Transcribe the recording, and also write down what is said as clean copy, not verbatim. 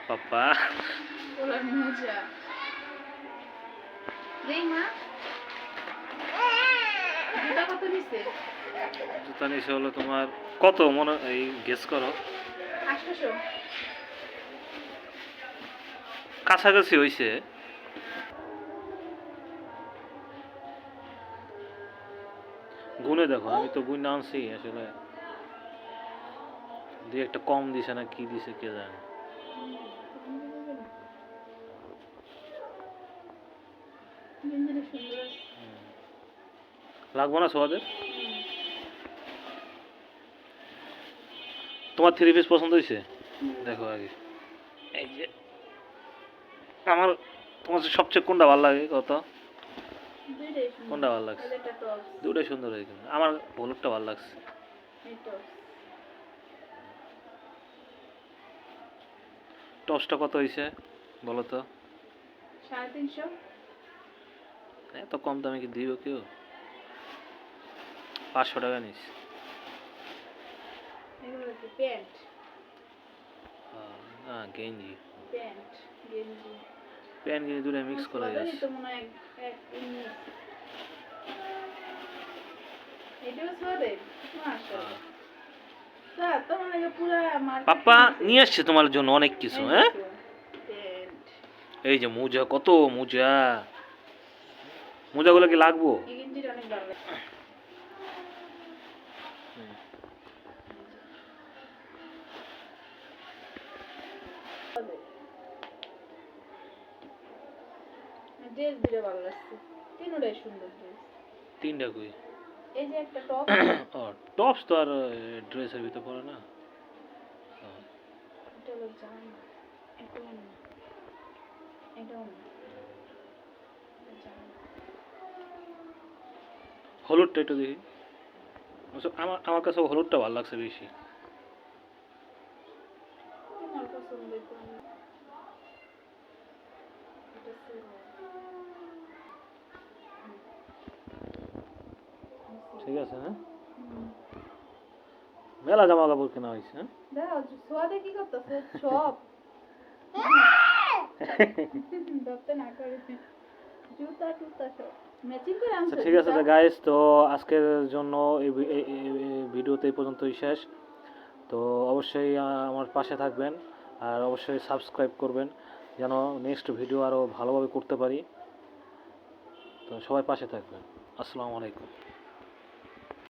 পাপা ওলার মোজা দেই মা জুতা কত নিছে? জুতা নিচে হলো তোমার কত মনে এই গেস করো 800 কাছাকাছি হইছে গুনে দেখো আমি তো গুনে আনছি আসলে দুই একটা কম দিছে না কি দিছে কে জানে লাগবো না সোয়াদের তোমার থ্রি পিস পছন্দ হয়েছে দেখো আগে এই যে আমার তোমার সবচেয়ে কোনটা ভালো লাগে কত কোনটা ভালো লাগছে দুটোই সুন্দর হয়েছে আমার হলুদটা ভালো লাগছে টপসটা কত হয়েছে বলো তো 350 এত কম দামে কি দিব কেউ 500 টাকা নিস এগুলো কি প্যান্ট না গেঞ্জি প্যান্ট গেঞ্জি প্যান্ট গেঞ্জি দুটো মিক্স করা যাচ্ছে তো মনে হয় এক এটাও সবে মাশাআল্লাহ স্যার তো মানে পুরো মার্কেট পাপা নিয়ে আসছে তোমার জন্য অনেক কিছু হ্যাঁ এই যে মোজা কত মোজা মোজাগুলো কি লাগবো এই গেঞ্জিটা অনেক ভালো লাগে ড্রেস দিলে ভালো লাগছে তিনটাই সুন্দর ড্রেস তিনটা কই এই যে একটা টপ ও টপস তো আর ড্রেসের ভিতর পড়ে না এটা হলো জামা এটাও না এটাও না হলুদটা একটু দেখি আমার আমার কাছে হলুদটা ভালো লাগছে বেশি তোমার পছন্দের কোন এটা ঠিক আছে হ্যাঁ মেলা জামা কাপড় কেনা হয়েছে হ্যাঁ দাও সোয়াদে কি করতেছে সব দপ্তর না করে জুতা টুতা সব ম্যাচিং করে আনছো ঠিক আছে গাইস তো আজকের জন্য এই ভিডিওতে এই পর্যন্তই শেষ তো অবশ্যই আমার পাশে থাকবেন আর অবশ্যই সাবস্ক্রাইব করবেন যেন নেক্সট ভিডিও আরও ভালোভাবে করতে পারি তো সবাই পাশে থাকবেন আসসালামু আলাইকুম